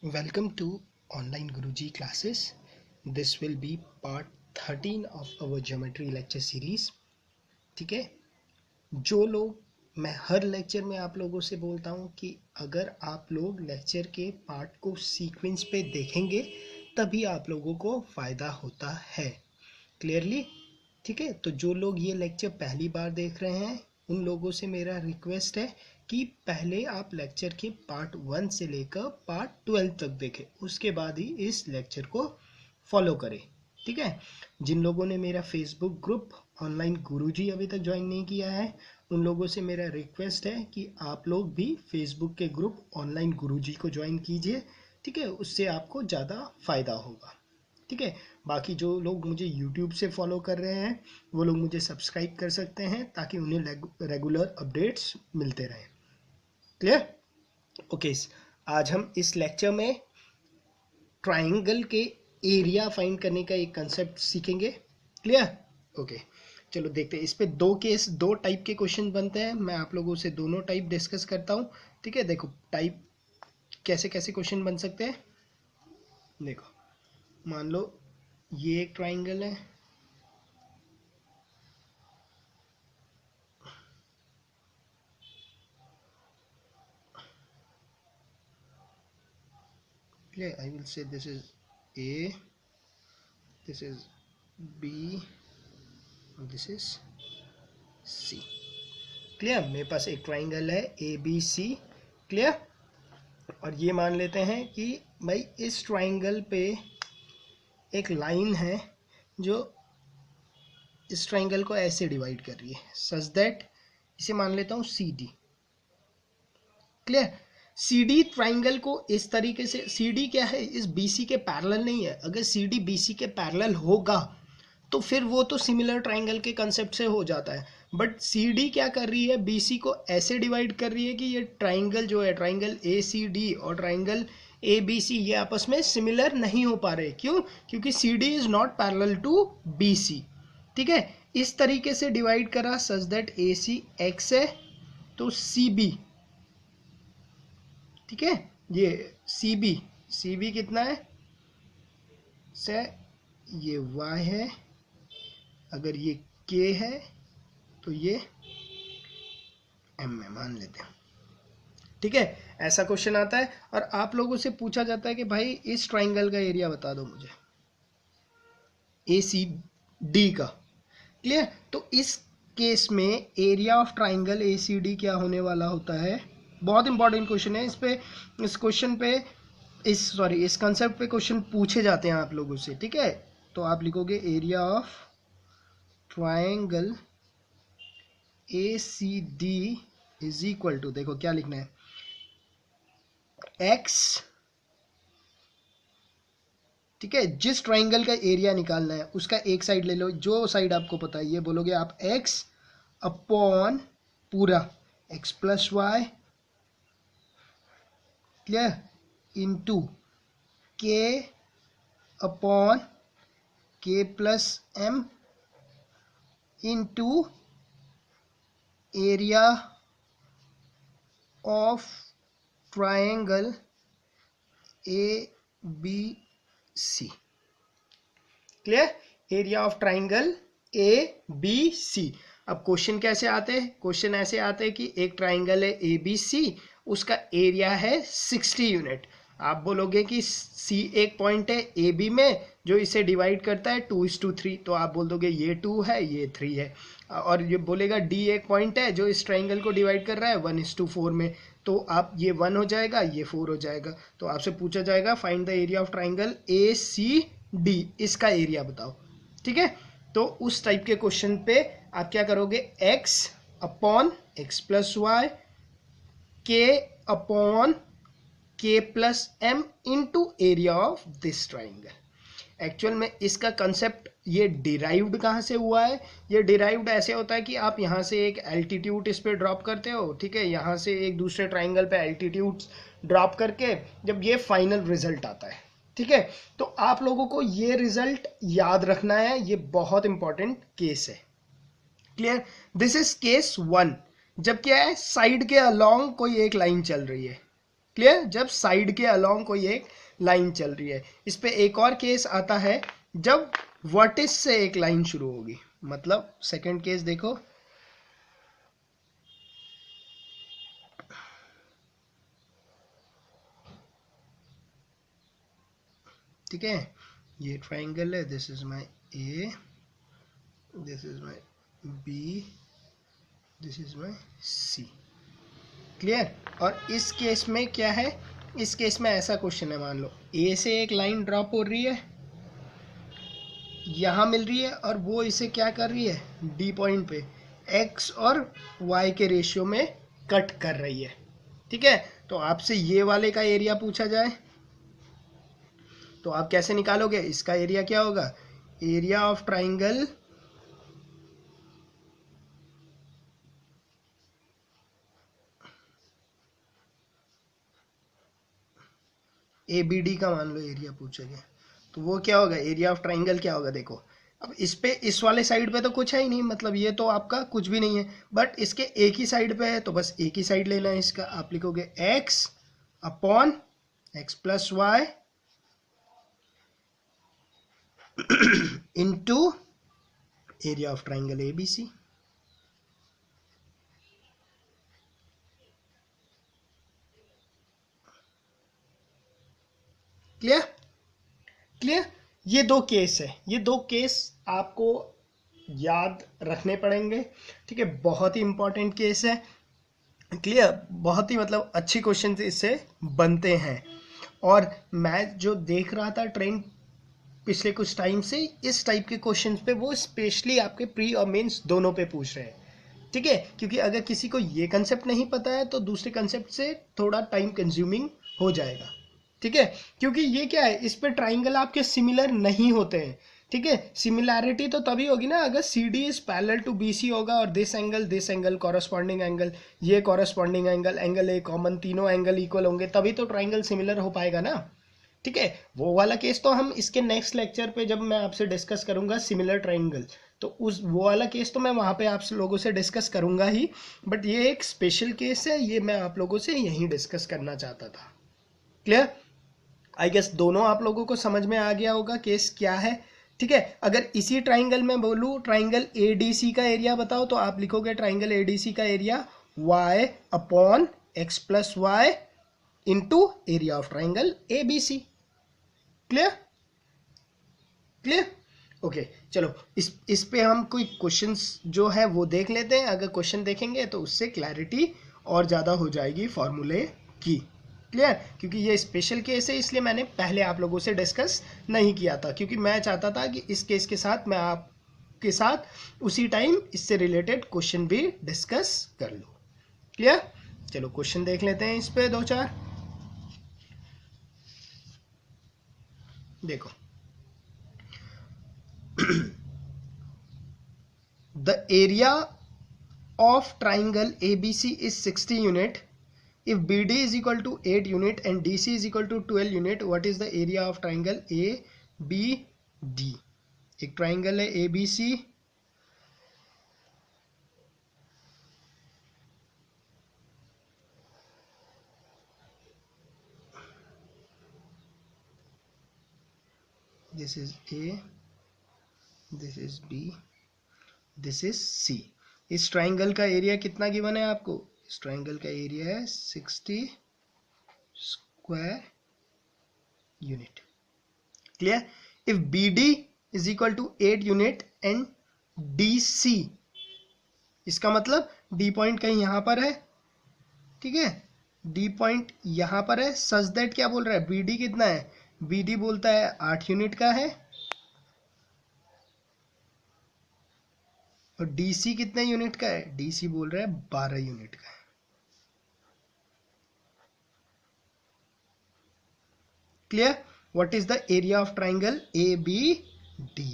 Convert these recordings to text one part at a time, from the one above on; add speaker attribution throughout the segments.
Speaker 1: Welcome to online Guruji classes. This will be part 13 of our geometry lecture series. ठीक है, जो लोग मैं हर लेक्चर में आप लोगों से बोलता हूँ कि अगर आप लोग लेक्चर के पार्ट को सीक्वेंस पे देखेंगे तभी आप लोगों को फ़ायदा होता है। क्लियरली? ठीक है, तो जो लोग ये लेक्चर पहली बार देख रहे हैं उन लोगों से मेरा रिक्वेस्ट है कि पहले आप लेक्चर के पार्ट 1 से लेकर पार्ट 12 तक देखें, उसके बाद ही इस लेक्चर को फॉलो करें। ठीक है, जिन लोगों ने मेरा फेसबुक ग्रुप ऑनलाइन गुरुजी अभी तक ज्वाइन नहीं किया है उन लोगों से मेरा रिक्वेस्ट है कि आप लोग भी फेसबुक के ग्रुप ऑनलाइन गुरुजी को ज्वाइन कीजिए। ठीक है, उससे आपको ज़्यादा फ़ायदा होगा। ठीक है, बाकी जो लोग मुझे यूट्यूब से फॉलो कर रहे हैं वो लोग मुझे सब्सक्राइब कर सकते हैं ताकि उन्हें रेगुलर अपडेट्स मिलते रहें। क्लियर? ओके, आज हम इस लेक्चर में ट्राइंगल के एरिया फाइंड करने का एक कंसेप्ट सीखेंगे। क्लियर? ओके, चलो देखते हैं। इस पे दो टाइप के क्वेश्चन बनते हैं। मैं आप लोगों से दोनों टाइप डिस्कस करता हूँ। ठीक है, देखो टाइप कैसे कैसे क्वेश्चन बन सकते हैं। देखो, मान लो ये एक ट्राइंगल है, okay, I will say this is A, this is B and this is C. Clear? मेरे पास एक ट्राइंगल है ABC। क्लियर? और ये मान लेते हैं कि भाई इस ट्राइंगल पे एक लाइन है जो इस ट्राइंगल को ऐसे डिवाइड कर रही है सच दैट इसे मान लेता हूँ CD। क्लियर? CD ट्राइंगल को इस तरीके से, CD क्या है, इस BC के पैरेलल नहीं है। अगर CD BC के पैरेलल होगा तो फिर वो तो सिमिलर ट्राइंगल के कंसेप्ट से हो जाता है। बट CD क्या कर रही है, BC को ऐसे डिवाइड कर रही है कि ये ट्राइंगल जो है, ट्राइंगल ACD और ट्राइंगल ABC ये आपस में सिमिलर नहीं हो पा रहे। क्यों? क्योंकि CD is not parallel to BC। ठीक है, इस तरीके से डिवाइड करा सच दैट AC X है तो CB, ठीक है, ये CB कितना है से, ये Y है, अगर ये K है तो ये M में मान लेते हैं। ठीक है, ऐसा क्वेश्चन आता है और आप लोगों से पूछा जाता है कि भाई इस ट्राइंगल का एरिया बता दो मुझे, ACD का। क्लियर? तो इस केस में एरिया ऑफ ट्राइंगल ACD क्या होने वाला होता है, बहुत इंपॉर्टेंट क्वेश्चन है। इस क्वेश्चन पे इस कंसेप्ट पे क्वेश्चन पूछे जाते हैं आप लोगों से। ठीक है, तो आप लिखोगे area of triangle ACD is equal to, देखो क्या लिखना है, X। ठीक है, जिस ट्राइंगल का एरिया निकालना है उसका एक साइड ले लो, जो साइड आपको पता है, ये बोलोगे आप X अपॉन पूरा X plus Y, clear, into K upon K plus M into area of triangle ABC। Clear? Area of triangle ABC। अब क्वेश्चन कैसे आते हैं? क्वेश्चन ऐसे आते हैं कि एक ट्राइंगल है ABC, उसका एरिया है 60 यूनिट। आप बोलोगे कि C एक पॉइंट है AB में जो इसे डिवाइड करता है 2:3, तो आप बोल दोगे ये 2 है ये 3 है। और ये बोलेगा D एक पॉइंट है जो इस ट्राइंगल को डिवाइड कर रहा है 1:4 में, तो आप ये 1 हो जाएगा ये 4 हो जाएगा। तो आपसे पूछा जाएगा find the area of triangle ACD, इसका एरिया बताओ। ठीक है, तो उस टाइप के क्वेश्चन पे आप क्या करोगे, X upon X plus Y, K upon K plus M into area of this triangle. Actual में इसका कंसेप्ट ये डिराइव्ड कहाँ से हुआ है, ये डिराइव्ड ऐसे होता है कि आप यहाँ से एक एल्टीट्यूड इस पे ड्रॉप करते हो। ठीक है, यहाँ से एक दूसरे ट्राइंगल पे एल्टीट्यूड ड्रॉप करके जब ये फाइनल रिजल्ट आता है। ठीक है, तो आप लोगों को ये रिजल्ट याद रखना है, ये बहुत इंपॉर्टेंट केस है। क्लियर? दिस इज केस 1, जब क्या है, साइड के अलोंग कोई एक लाइन चल रही है। क्लियर, जब साइड के अलोंग कोई एक लाइन चल रही है। इस पे एक और केस आता है जब वर्टिस से एक लाइन शुरू होगी, मतलब सेकंड केस देखो, ठीक है, ये ट्राइंगल है, this is my A, this is my B, this is my C, clear. और इस केस में क्या है, इस केस में ऐसा क्वेश्चन है, मान लो ए से एक लाइन ड्रॉप हो रही है, यहाँ मिल रही है, और वो इसे क्या कर रही है, डी पॉइंट पे एक्स और वाई के रेशियो में कट कर रही है, ठीक है। तो आपसे ये वाले का एरिया पूछा जाए तो आप कैसे निकालोगे, इसका एरिया क्या होगा, area of triangle A B D का मान लो एरिया पूछा गया, तो वो क्या होगा, एरिया ऑफ ट्राइंगल क्या होगा, देखो अब इस पे, इस वाले साइड पे तो कुछ है ही नहीं, मतलब ये तो आपका कुछ भी नहीं है, बट इसके एक ही साइड पे है, तो बस एक ही साइड लेना है इसका, आप लिखोगे x upon x plus Y into area of triangle A B C. Clear, clear, ये दो केस है, ये दो केस आपको याद रखने पड़ेंगे, ठीक है, बहुत ही इंपॉर्टेंट केस है, क्लियर, बहुत ही मतलब अच्छी क्वेश्चन इससे बनते हैं। और मैं जो देख रहा था ट्रेंड पिछले कुछ टाइम से, इस टाइप के क्वेश्चंस पे वो स्पेशली आपके प्री और मेंस दोनों पे पूछ रहे हैं, ठीक है, क्योंकि अगर किसी को ये कंसेप्ट नहीं पता है तो दूसरे कंसेप्ट से थोड़ा टाइम कंज्यूमिंग हो जाएगा, ठीक है, क्योंकि ये क्या है, इस पे ट्राइंगल आपके सिमिलर नहीं होते हैं, ठीक है, सिमिलैरिटी तो तभी होगी ना अगर C D is parallel to B C होगा, और दिस एंगल कॉरस्पॉन्डिंग एंगल, ये corresponding angle, angle A common, तीनों एंगल इक्वल होंगे, तभी तो ट्राइंगल सिमिलर हो पाएगा ना, ठीक है। वो वाला केस तो हम इसके नेक्स्ट लेक्चर पे जब मैं आपसे डिस्कस करूंगा सिमिलर ट्राइंगल, तो उस वो वाला केस तो मैं वहां पे आप लोगों से डिस्कस करूंगा ही, बट ये एक स्पेशल केस है, ये मैं आप लोगों से यहीं डिस्कस करना चाहता था। क्लियर, आई गेस दोनों आप लोगों को समझ में आ गया होगा केस क्या है, ठीक है। अगर इसी ट्राइंगल में बोलूं ट्राइंगल ए डी सी का एरिया बताओ, तो आप लिखोगे ट्राइंगल ए डी सी का area y upon X plus Y into area of triangle A B C. Clear, clear, okay, चलो इस पे हम कोई क्वेश्चंस जो है वो देख लेते हैं, अगर क्वेश्चन देखेंगे तो उससे क्लैरिटी और ज़्यादा हो जाएगी फॉर्मूले की। क्लियर, क्योंकि ये स्पेशल केस है इसलिए मैंने पहले आप लोगों से डिस्कस नहीं किया था, क्योंकि मैं चाहता था कि इस केस के साथ मैं आपके साथ उसी टाइम इससे रिलेटेड क्वेश्चन भी डिस्कस कर लूँ। क्लियर, चलो क्वेश्चन देख लेते हैं इस पे दो चार। देखो the area of triangle ABC is 60 unit. If BD is equal to 8 unit and DC is equal to 12 unit, what is the area of triangle ABD? एक ट्राइंगल है ABC, this is A, this is B, this is C। इस triangle का area कितना given है आपको, इस triangle का area है 60 square unit. Clear, if BD is equal to 8 unit and DC, इसका मतलब D पॉइंट कहीं यहां पर है, ठीक है, D पॉइंट यहां पर है, सच दैट क्या बोल रहा है, BD कितना है, BD बोलता है 8 यूनिट का है, और DC कितने यूनिट का है, DC बोल रहा है 12 यूनिट का है। Clear, what is the area of triangle ABD,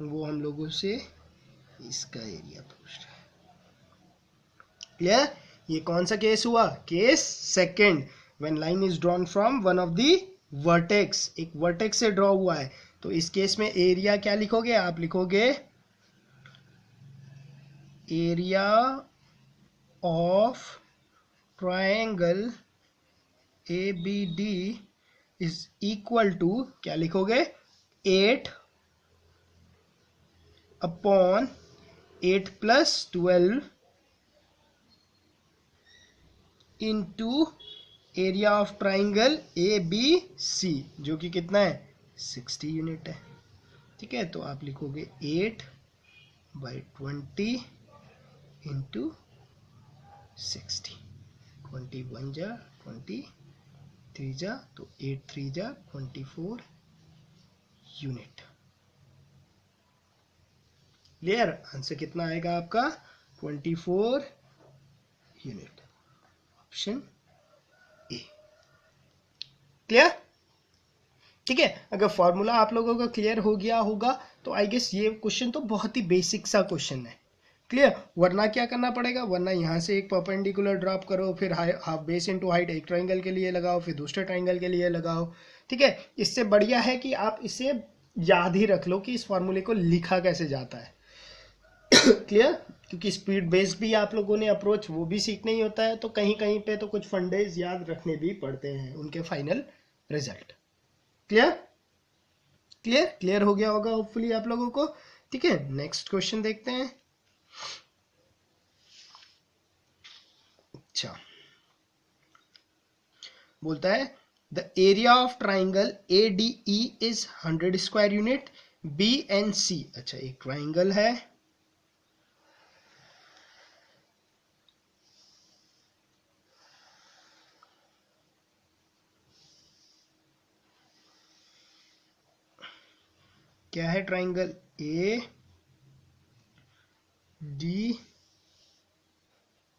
Speaker 1: वो हम लोगों से इसका एरिया पूछ रहा है। क्लियर, ये कौन सा केस हुआ, case second, when line is drawn from one of the vertex, एक वर्टेक्स से ड्रॉ हुआ है, तो इस केस में एरिया क्या लिखोगे, आप लिखोगे area of triangle A B D is equal to, क्या लिखोगे, 8 upon 8 plus 12 into area of triangle A B C, जो कि कितना है, 60 यूनिट है। ठीक है, तो आप लिखोगे 8/20 इंटू 60, 21 जा 23 जा, तो 8 3 जा 24 यूनिट। क्लियर, आंसर कितना आएगा आपका, 24 यूनिट, ऑप्शन ए। क्लियर, ठीक है। अगर फॉर्मूला आप लोगों का क्लियर हो गया होगा तो आई गेस ये क्वेश्चन तो बहुत ही बेसिक सा क्वेश्चन है। क्लियर, वरना क्या करना पड़ेगा, वरना यहाँ से एक परपेंडिकुलर ड्रॉप करो, फिर हाफ बेस इनटू हाइट एक ट्राइंगल के लिए लगाओ, फिर दूसरे ट्राइंगल के लिए लगाओ। ठीक है, इससे बढ़िया है कि आप इसे याद ही रख लो कि इस फॉर्मूले को लिखा कैसे जाता है। क्लियर, क्योंकि स्पीड बेस्ड भी आप लोगों ने अप्रोच वो भी सीखना ही होता है, तो कहीं कहीं पे तो कुछ फंडेज याद रखने भी पड़ते हैं उनके final result. Clear, clear clear हो गया होगा होपफुली आप लोगों को। ठीक है, नेक्स्ट क्वेश्चन देखते हैं। अच्छा, बोलता है the area of triangle A D E is 100 square unit, B and C. अच्छा, एक ट्राइंगल है, क्या है, triangle A D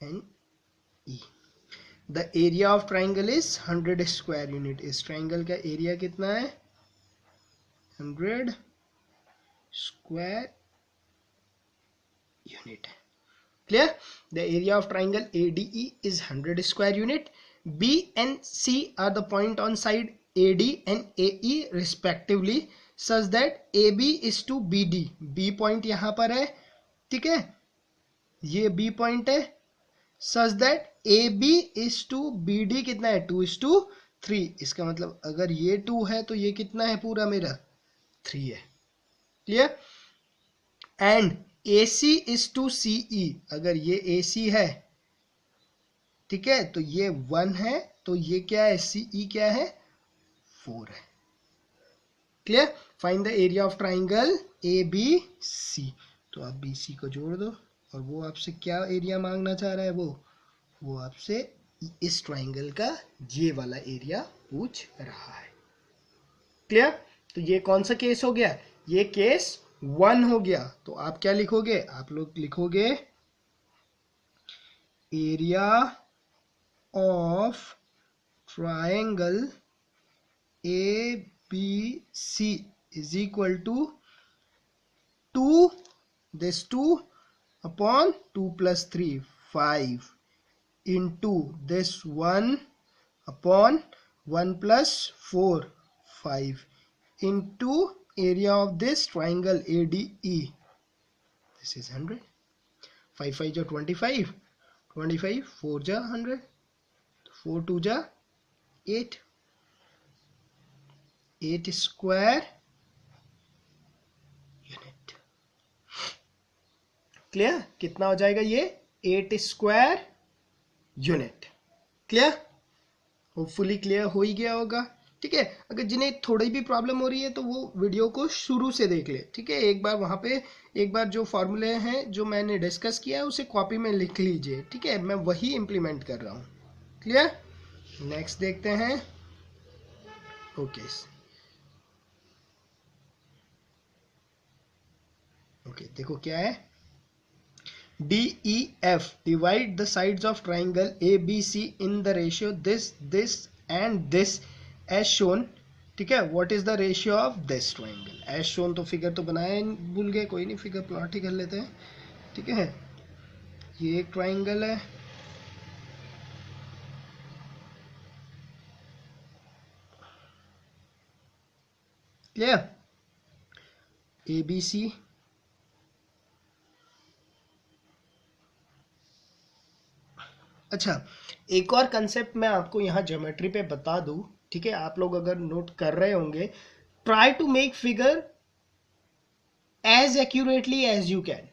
Speaker 1: and E. The area of triangle is 100 square unit. इस ट्राइंगल का एरिया कितना है, 100 स्क्वायर यूनिट है। Clear, the area of triangle ADE is 100 square unit. B and C are the point on side AD and AE respectively such that AB is to BD. B point यहाँ पर है, ठीक है, ये B point है, such that AB is to BD कितना है, 2:3। इसका मतलब अगर ये 2 है तो ये कितना है पूरा मेरा, 3 है। क्लियर, and AC is to CE, अगर ये AC है, ठीक है, तो ये 1 है, तो ये क्या है, CE क्या है, 4 है। Clear, find the area of triangle ABC। तो आप BC को जोड़ दो, और वो आपसे क्या एरिया मांगना चाह रहा है, वो आपसे इस ट्राइंगल का ये वाला एरिया पूछ रहा है। क्लियर, तो ये कौन सा केस हो गया, ये केस 1 हो गया। तो आप क्या लिखोगे, आप लोग लिखोगे area of triangle ABC is equal to 2, this 2 upon 2 + 3 5 into this 1 upon 1 + 4 5 into area of this triangle ADE. This is 100. 5 5 जा 25, 25 4 जा 100, 4 2 जा 8, 8 स्क्वायर यूनिट। क्लियर, कितना हो जाएगा ये, 8 square unit. Clear, hopefully clear हो ही गया होगा। ठीक है, अगर जिन्हें थोड़ी भी प्रॉब्लम हो रही है तो वो वीडियो को शुरू से देख ले। ठीक है, एक बार वहां पे एक बार जो फॉर्मूले हैं जो मैंने डिस्कस किया है उसे कॉपी में लिख लीजिए। ठीक है, मैं वही इंप्लीमेंट कर रहा हूँ। क्लियर, नेक्स्ट देखते हैं। ओके ओके, देखो क्या है, DEF divide the sides of triangle ABC in the ratio this and this as shown. ठीक है, what is the ratio of this triangle as shown. तो फिगर तो बनाया भूल गए, कोई नहीं, फिगर प्लॉट ही कर लेते हैं। ठीक है, ये एक ट्राइंगल है, क्लियर, ABC अच्छा, एक और कंसेप्ट मैं आपको यहाँ ज्योमेट्री पे बता दूं, ठीक है, आप लोग अगर नोट कर रहे होंगे, try to make figure as accurately as you can.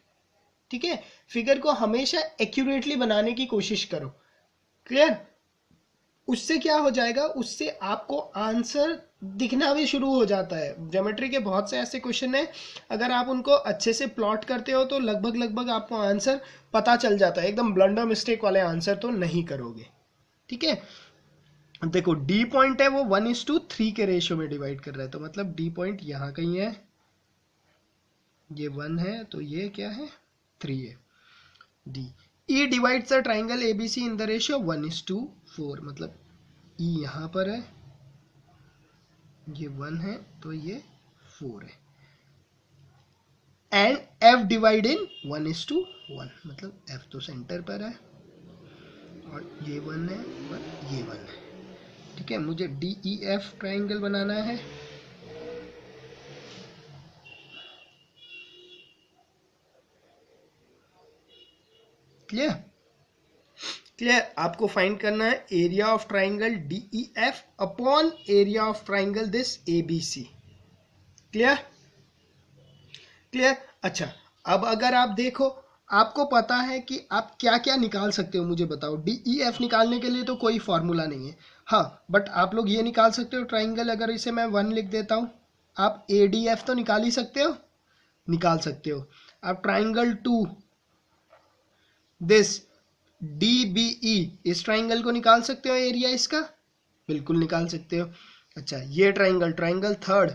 Speaker 1: ठीक है, फिगर को हमेशा एक्यूरेटली बनाने की कोशिश करो। क्लियर? उससे क्या हो जाएगा, उससे आपको आंसर दिखना भी शुरू हो जाता है। ज्योमेट्री के बहुत से ऐसे क्वेश्चन हैं, अगर आप उनको अच्छे से प्लॉट करते हो तो लगभग लगभग आपको आंसर पता चल जाता है। एकदम ब्लंडर मिस्टेक वाले आंसर तो नहीं करोगे। ठीक है, देखो डी पॉइंट है वो 1:3 के रेशियो में डिवाइड कर रहा है, तो मतलब डी पॉइंट यहाँ कहीं है, ये 1 है तो ये क्या है, 3 है। D E divides the triangle ABC in the ratio 1:4, मतलब ई यहाँ पर है, ये 1 है तो ये 4 है। एंड एफ डिवाइड इन 1:1, मतलब एफ तो सेंटर पर है और ये 1 है और ये 1 है। ठीक है, मुझे डी ई एफ ट्राइंगल बनाना है। क्लियर? क्लियर? आपको फाइंड करना है area of triangle D E F upon area of triangle this A B C. Clear? Clear? अच्छा, अब अगर आप देखो, आपको पता है कि आप क्या क्या निकाल सकते हो, मुझे बताओ। डी ई एफ निकालने के लिए तो कोई फॉर्मूला नहीं है, हाँ, बट आप लोग ये निकाल सकते हो ट्राइंगल, अगर इसे मैं 1 लिख देता हूँ, आप ए डी एफ तो निकाल ही सकते हो, निकाल सकते हो। आप triangle 2 this D B E, इस ट्राइंगल को निकाल सकते हो एरिया इसका, बिल्कुल निकाल सकते हो। अच्छा, ये triangle, triangle third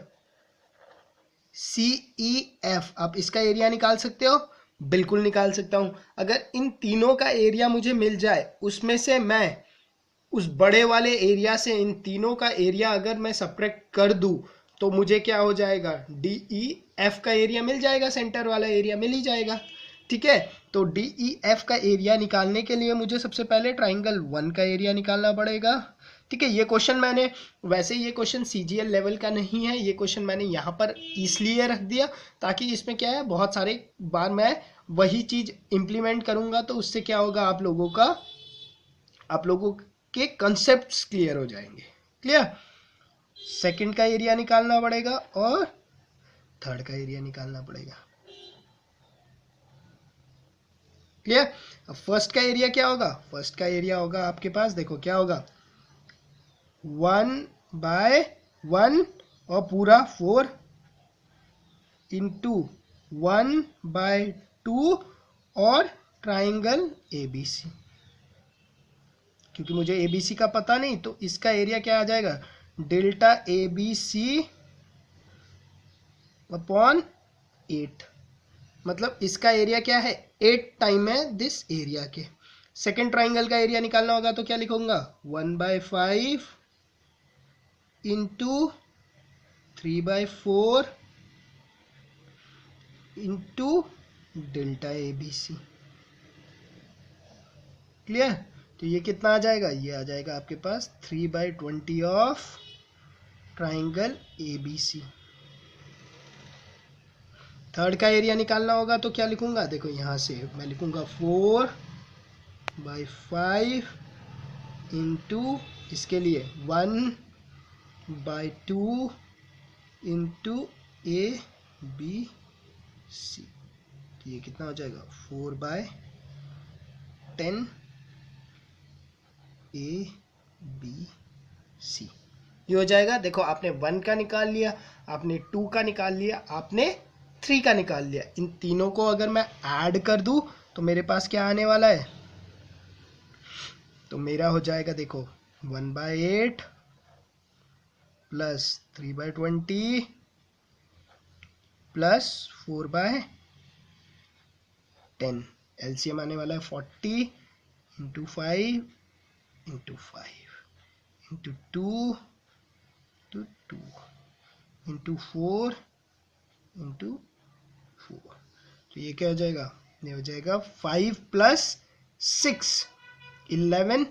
Speaker 1: C E F, आप इसका एरिया निकाल सकते हो, बिल्कुल निकाल सकता हूं। अगर इन तीनों का एरिया मुझे मिल जाए, उसमें से मैं उस बड़े वाले एरिया से इन तीनों का एरिया अगर मैं सब्ट्रैक्ट कर दूं, तो मुझे क्या हो जाएगा, डी ई एफ का एरिया मिल जाएगा, सेंटर वाला एरिया मिल ही जाएगा। ठीक है, तो डी ई एफ का एरिया निकालने के लिए मुझे सबसे पहले ट्राइंगल 1 का एरिया निकालना पड़ेगा। ठीक है, ये क्वेश्चन मैंने, वैसे ये क्वेश्चन सीजीएल लेवल का नहीं है, ये क्वेश्चन मैंने यहाँ पर इसलिए रख दिया ताकि इसमें क्या है, बहुत सारे बार मैं वही चीज इंप्लीमेंट करूंगा, तो उससे क्या होगा, आप लोगों के कंसेप्ट्स क्लियर हो जाएंगे। क्लियर? सेकंड का एरिया निकालना पड़ेगा और थर्ड का एरिया निकालना पड़ेगा। क्लियर? अब फर्स्ट का एरिया क्या होगा, फर्स्ट का एरिया होगा आपके पास, देखो क्या होगा, 1/1 और पूरा 4 इंटू 1/2 और ट्राइंगल एबीसी। क्योंकि मुझे एबीसी का पता नहीं, तो इसका एरिया क्या आ जाएगा, डेल्टा एबीसी अपॉन 8, मतलब इसका एरिया क्या है, 8 टाइम है दिस एरिया के। सेकेंड ट्राइंगल का एरिया निकालना होगा तो क्या लिखूंगा, 1/5 into 3/4 into delta A B C. Clear? तो ये कितना आ जाएगा, ये आ जाएगा आपके पास 3/20 of triangle A B C. Third का एरिया निकालना होगा तो क्या लिखूंगा, देखो यहाँ से मैं लिखूंगा 4/5 इंटू, इसके लिए 1/2 इंटू ए बी सी। ये कितना हो जाएगा, 4/10 ए बी सी, ये हो जाएगा। देखो आपने 1 का निकाल लिया, आपने 2 का निकाल लिया, आपने 3 का निकाल लिया। इन तीनों को अगर मैं ऐड कर दूं तो मेरे पास क्या आने वाला है, तो मेरा हो जाएगा, देखो 1/8 प्लस 3/20 प्लस 4/10, एलसीएम आने वाला है 40 into 5 into 5 into 2 to 2 into 4 into 4। तो ये क्या हो जाएगा, ये हो जाएगा 5 plus 6 11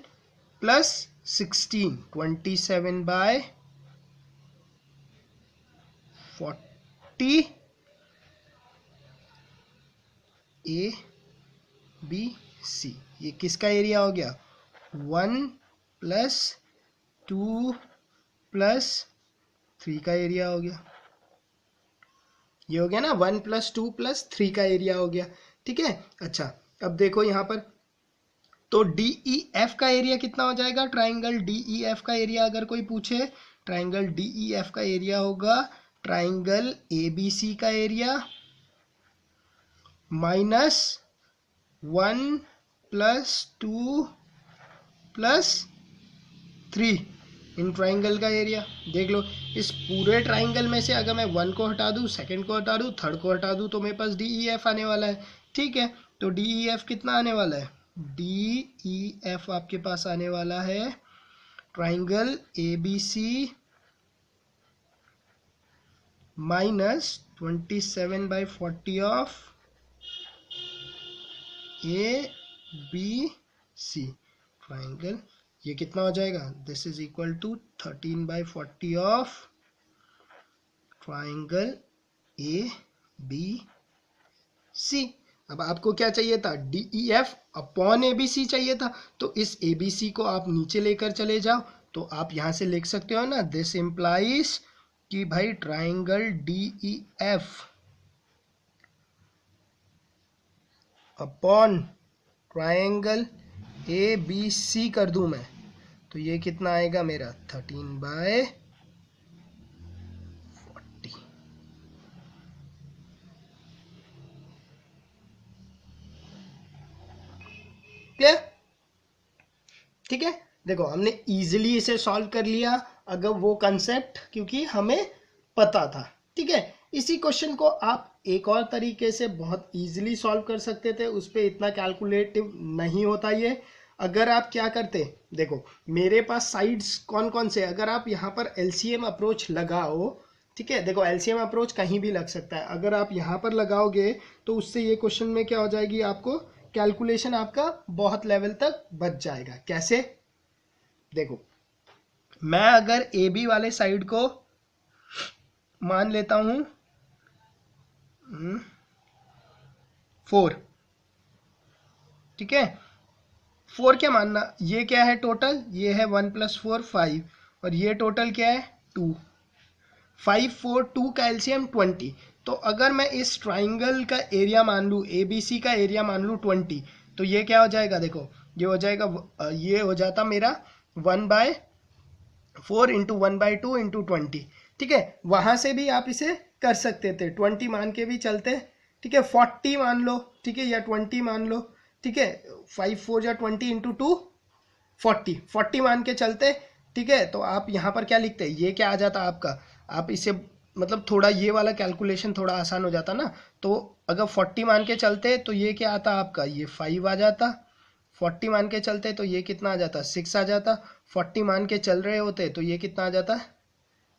Speaker 1: plus 16 27/40 A B C. ये किसका एरिया हो गया, 1+2+3 का एरिया हो गया। ये हो गया ना, 1+2+3 का एरिया हो गया। ठीक है, अच्छा अब देखो यहाँ पर, तो डी ई एफ का एरिया कितना हो जाएगा? ट्राइंगल डी ई एफ का एरिया अगर कोई पूछे, ट्राइंगल डी ई एफ का एरिया होगा ट्राइंगल ए बी सी का एरिया -1+2+3 इन ट्राइंगल का एरिया। देख लो, इस पूरे ट्राइंगल में से अगर मैं 1 को हटा दूं, सेकंड को हटा दूं, थर्ड को हटा दूं, तो मेरे पास डी ई एफ आने वाला है। ठीक है, तो डी ई एफ कितना आने वाला है? डी ई एफ आपके पास आने वाला है triangle A B C -27/40 of A B C triangle. ये कितना हो जाएगा? This is equal to 13/40 of triangle A B C. अब आपको क्या चाहिए था? D E F upon A B C चाहिए था, तो इस ए बी सी को आप नीचे लेकर चले जाओ, तो आप यहां से लिख सकते हो ना, दिस इंप्लाइज कि भाई triangle D E F upon triangle A B C कर दूं मैं, तो ये कितना आएगा मेरा? 13/40। क्लियर? ठीक है, देखो हमने इजीली इसे सॉल्व कर लिया अगर वो कंसेप्ट, क्योंकि हमें पता था। ठीक है, इसी क्वेश्चन को आप एक और तरीके से बहुत इजीली सॉल्व कर सकते थे, उस पर इतना कैलकुलेटिव नहीं होता ये। अगर आप क्या करते, देखो मेरे पास साइड्स कौन कौन से, अगर आप यहाँ पर एलसीएम अप्रोच लगाओ, ठीक है, देखो एलसीएम अप्रोच कहीं भी लग सकता है, अगर आप यहाँ पर लगाओगे तो उससे ये क्वेश्चन में क्या हो जाएगी, आपको कैलकुलेशन आपका बहुत लेवल तक बच जाएगा। कैसे? देखो मैं अगर ए बी वाले साइड को मान लेता हूं 4, ठीक है, 4 क्या मानना, ये क्या है टोटल, ये है 1 + 4 5, और ये टोटल क्या है 2, 5 4 2 का एलसीएम 20। तो अगर मैं इस ट्राइंगल का एरिया मान लूँ, ए बी सी का एरिया मान लूँ 20, तो ये क्या हो जाएगा? देखो ये हो जाएगा, ये हो जाता मेरा 1/4 × 1/2 × 20। ठीक है, वहां से भी आप इसे कर सकते थे, 20 मान के भी चलते। ठीक है, 40 मान लो, ठीक है, या 20 मान लो। ठीक है, 5 4 या 20 × 2 40 मान के चलते। ठीक है, तो आप यहाँ पर क्या लिखते हैं, ये क्या आ जाता आपका, आप इसे मतलब थोड़ा ये वाला कैलकुलेशन थोड़ा आसान हो जाता ना, तो अगर 40 मान के चलते तो ये क्या आता आपका, ये 5 आ जाता। 40 मान के चलते तो ये कितना आ जाता, 6 आ जाता। 40 मान के चल रहे होते तो ये कितना आ जाता,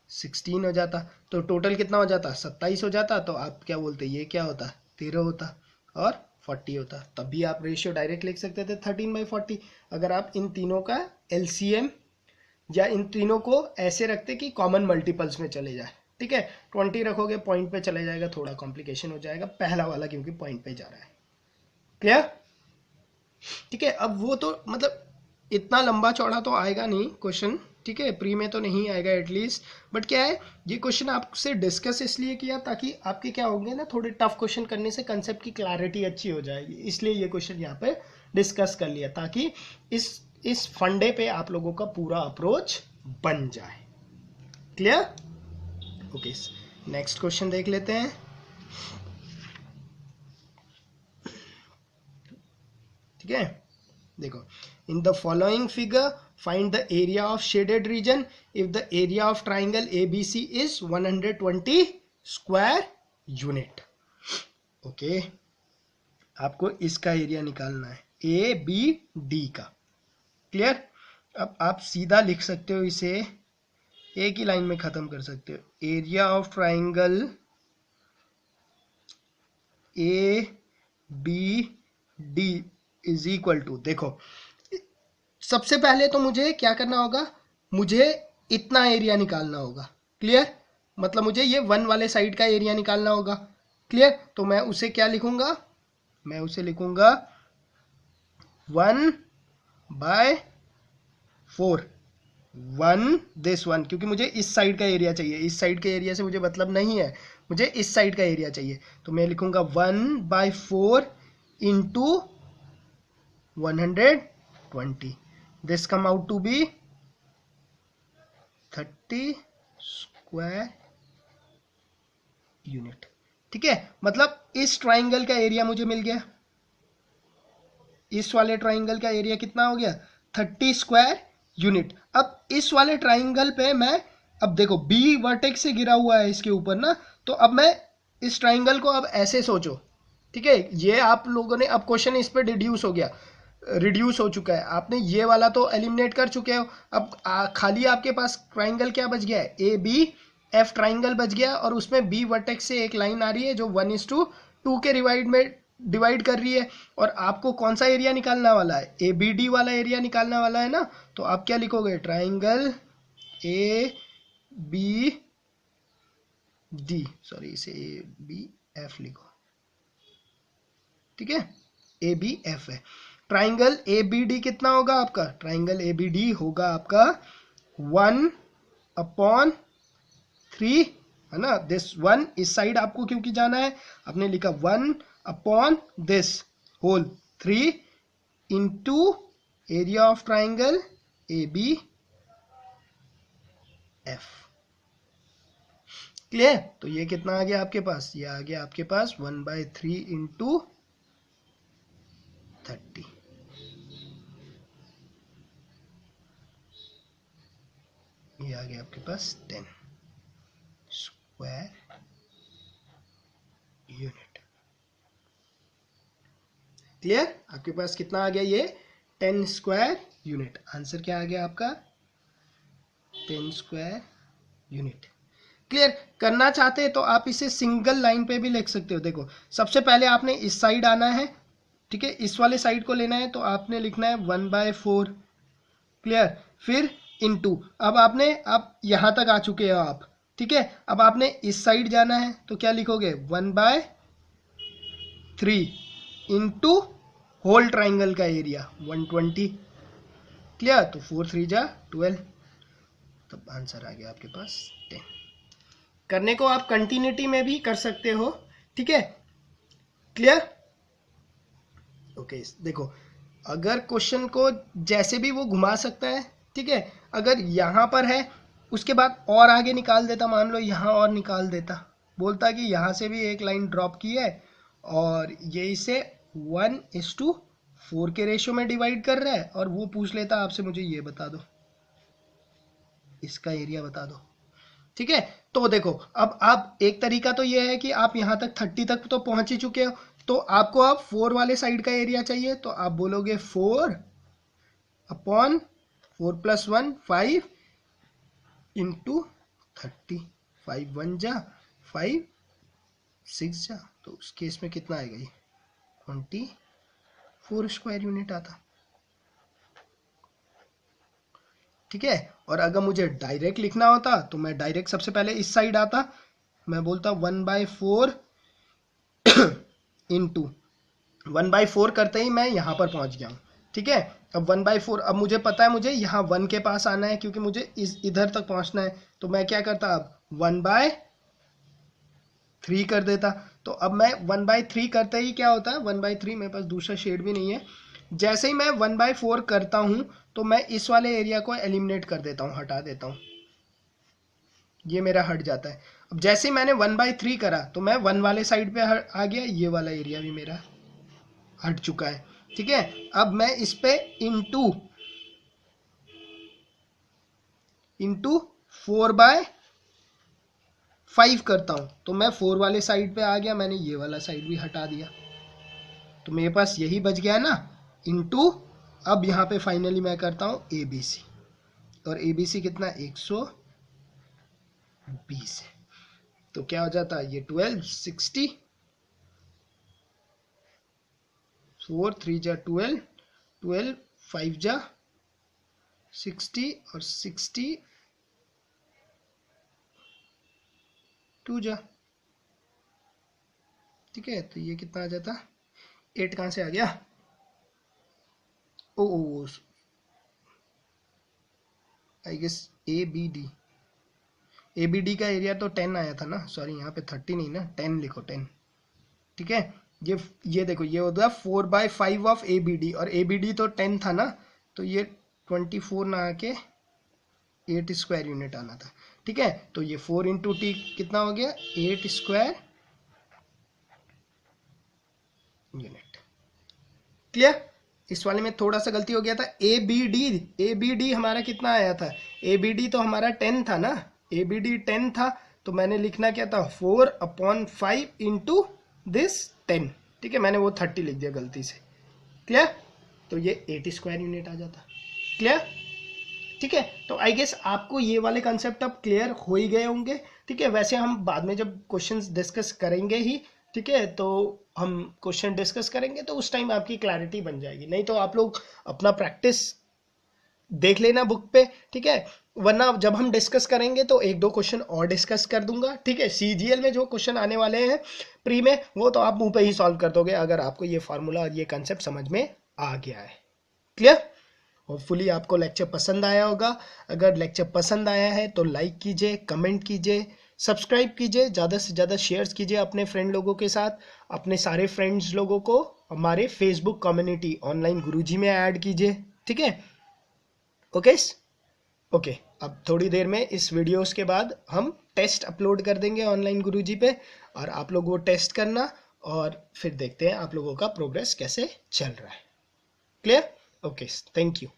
Speaker 1: 16 हो जाता। तो टोटल कितना हो जाता, 27 हो जाता। तो आप क्या बोलते, ये क्या होता, 13 होता और 40 होता। तब भी आप रेशियो डायरेक्ट लिख सकते थे 13/40, अगर आप इन तीनों का एलसीएम या इन तीनों को ऐसे रखते कि कॉमन मल्टीपल्स में चले जाए। ठीक है, 20 रखोगे पॉइंट पे चले जाएगा, थोड़ा कॉम्प्लिकेशन हो जाएगा पहला वाला, क्योंकि पॉइंट पे जा रहा है। क्लियर? ठीक है, अब वो तो मतलब इतना लंबा चौड़ा तो आएगा नहीं क्वेश्चन, ठीक है, प्री में तो नहीं आएगा एटलीस्ट, बट क्या है, ये क्वेश्चन आपसे डिस्कस इसलिए किया ताकि आपके क्या होंगे ना, थोड़े टफ क्वेश्चन करने से कंसेप्ट की क्लैरिटी अच्छी हो जाएगी, इसलिए ये क्वेश्चन यहाँ पे डिस्कस कर लिया, ताकि इस फंडे पे आप लोगों का पूरा अप्रोच बन जाए। क्लियर? ओके, नेक्स्ट क्वेश्चन देख लेते हैं। ठीक है, देखो, in the following figure find the area of shaded region if the area of triangle ABC is 120 square unit. Okay, आपको इसका एरिया निकालना है, ABD का। क्लियर? अब आप सीधा लिख सकते हो इसे, एक ही लाइन में खत्म कर सकते हो, area of triangle ABD is equal to, देखो सबसे पहले तो मुझे क्या करना होगा, मुझे इतना एरिया निकालना होगा। क्लियर? मतलब मुझे ये 1 वाले साइड का एरिया निकालना होगा। क्लियर? तो मैं उसे क्या लिखूंगा, मैं उसे लिखूंगा 1/2 4 1 दिस वन, क्योंकि मुझे इस साइड का एरिया चाहिए, इस साइड के एरिया से मुझे मतलब नहीं है, मुझे इस साइड का एरिया चाहिए। तो मैं लिखूंगा 1/4 into 120, this come out to be 30 square unit. ठीक है, मतलब इस ट्राइंगल का एरिया मुझे मिल गया, इस वाले ट्राइंगल का एरिया कितना हो गया 30 स्क्वायर यूनिट। अब इस वाले ट्राइंगल पे मैं, अब देखो बी वर्टेक्स से गिरा हुआ है इसके ऊपर ना, तो अब मैं इस ट्राइंगल को अब ऐसे सोचो, ठीक है, ये आप लोगों ने, अब क्वेश्चन इस पे डिड्यूस हो गया, रिड्यूस हो चुका है, आपने ये वाला तो एलिमिनेट कर चुके हो। अब खाली आपके पास ट्राइंगल क्या बच गया है, ए बी एफ ट्राइंगल बच गया, और उसमें बी वर्टेक्स से एक लाइन आ रही है जो 1:2 के डिवाइड कर रही है, और आपको कौन सा एरिया निकालना वाला है, ए बी डी वाला एरिया निकालना वाला है ना। तो आप क्या लिखोगे, triangle A B D, sorry इसे ए बी एफ लिखो, ठीक है, ए बी एफ है। ट्राइंगल ए बी डी कितना होगा आपका, ट्राइंगल ए बी डी होगा आपका 1/3, है ना, दिस वन इस साइड आपको क्योंकि जाना है, आपने लिखा 1/this whole 3 into area of triangle A B F. Clear, तो ये कितना आ गया आपके पास, ये आ गया आपके पास 1/3 इंटू 30, ये आ गया आपके पास 10 स्क्वायर यूनिट। क्लियर, आपके पास कितना आ गया, ये 10 स्क्वायर यूनिट। आंसर क्या आ गया आपका 10 स्क्वायर यूनिट। क्लियर, करना चाहते हैं तो आप इसे सिंगल लाइन पे भी लिख सकते हो। देखो सबसे पहले आपने इस साइड आना है, ठीक है, इस वाले साइड को लेना है, तो आपने लिखना है 1/4, क्लियर, फिर इनटू, अब आपने, अब यहां तक आ चुके हो आप, ठीक है, अब आपने इस साइड जाना है, तो क्या लिखोगे 1/3 इंटू होल ट्राइंगल का एरिया 120, क्लियर, तो 4 3 जा 12, तब आंसर आ गया आपके पास 10। करने को आप कंटिन्यूटी में भी कर सकते हो, ठीक है, क्लियर, ओके। देखो अगर क्वेश्चन को जैसे भी वो घुमा सकता है, ठीक है, अगर यहाँ पर है उसके बाद और आगे निकाल देता, मान लो यहाँ और निकाल देता, बोलता कि यहाँ से भी एक लाइन ड्रॉप की है और ये इसे 1:4 के रेशियो में डिवाइड कर रहा है, और वो पूछ लेता आपसे मुझे ये बता दो, इसका एरिया बता दो, ठीक है। तो देखो अब आप, एक तरीका तो ये है कि आप यहाँ तक 30 तक तो पहुंच ही चुके हो, तो आपको अब 4 वाले साइड का एरिया चाहिए, तो आप बोलोगे 4/4 + 1 5 इंटू 30, 5 1 जा 5 6 जा, तो उस केस में कितना आएगा, ये 24 स्क्वायर यूनिट आता, ठीक है। और अगर मुझे डायरेक्ट लिखना होता तो मैं डायरेक्ट सबसे पहले इस साइड आता, मैं बोलता 1/4 इंटू 1/4 करते ही मैं यहाँ पर पहुँच गया हूँ, ठीक है। अब 1/4, अब मुझे पता है मुझे यहाँ 1 के पास आना है, क्योंकि मुझे इधर तक पहुँचना है, तो मैं क्या करता, अब 1/3 कर देता। तो अब मैं 1/3 करते ही क्या होता है, 1/3, मेरे पास दूसरा शेड भी नहीं है, जैसे ही मैं 1/4 करता हूँ तो मैं इस वाले एरिया को एलिमिनेट कर देता हूँ, हटा देता हूँ, ये मेरा हट जाता है। अब जैसे ही मैंने 1/3 करा तो मैं 1 वाले साइड पे आ गया, ये वाला एरिया भी मेरा हट चुका है, ठीक है। अब मैं इस पे इंटू 4/5 करता हूं, तो मैं 4 वाले साइड पे आ गया, मैंने ये वाला साइड भी हटा दिया, तो मेरे पास यही बच गया ना, इंटू, अब यहाँ पे फाइनली मैं करता हूँ ए बी सी, और ए बी सी कितना 120 है, तो क्या हो जाता है, ये 12 60, 4 3 जा 12, 12 5 जा 60, और 60 2 जा, ठीक है, तो ये कितना आ जाता, 8 कहाँ से आ गया, oh I guess A B D का एरिया तो 10 आया था ना, सॉरी यहाँ पे 30 नहीं ना, 10 लिखो, 10। ठीक है, ये देखो ये होता है 4/5 ऑफ ए बी डी, और ए बी डी तो 10 था ना, तो ये 24 ना आके 8 स्क्वायर यूनिट आना था। ठीक है, तो ये 4 इंटू टी कितना हो गया, 8 स्क्वायर यूनिट। क्लियर? इस वाले में थोड़ा सा गलती हो गया था, ए बी डी हमारा कितना आया था, ए बी डी तो हमारा 10 था ना, ए बी डी 10 था, तो मैंने लिखना क्या था 4/5 इंटू दिस 10। ठीक है, मैंने वो 30 लिख दिया गलती से। क्लियर? तो ये 8 स्क्वायर यूनिट आ जाता। क्लियर? ठीक है, तो आई गेस आपको ये वाले कंसेप्ट अब क्लियर हो ही गए होंगे। ठीक है, वैसे हम बाद में जब क्वेश्चंस डिस्कस करेंगे ही, ठीक है, तो हम क्वेश्चन डिस्कस करेंगे तो उस टाइम आपकी क्लैरिटी बन जाएगी, नहीं तो आप लोग अपना प्रैक्टिस देख लेना बुक पे। ठीक है, वरना जब हम डिस्कस करेंगे तो एक दो क्वेश्चन और डिस्कस कर दूंगा। ठीक है, सीजीएल में जो क्वेश्चन आने वाले हैं प्री में, वो तो आप मुंह पे ही सॉल्व कर दोगे अगर आपको ये फार्मूला और ये कंसेप्ट समझ में आ गया है। क्लियर? होपफुली आपको लेक्चर पसंद आया होगा। अगर लेक्चर पसंद आया है तो लाइक कीजिए, कमेंट कीजिए, सब्सक्राइब कीजिए, ज़्यादा से ज़्यादा शेयर्स कीजिए अपने फ्रेंड लोगों के साथ, अपने सारे फ्रेंड्स लोगों को हमारे फेसबुक कम्युनिटी ऑनलाइन गुरुजी में ऐड कीजिए। ठीक है, ओके ओके। अब थोड़ी देर में इस वीडियोस के बाद हम टेस्ट अपलोड कर देंगे ऑनलाइन गुरुजी पे, और आप लोग वो टेस्ट करना, और फिर देखते हैं आप लोगों का प्रोग्रेस कैसे चल रहा है। क्लियर? Okay, thank you.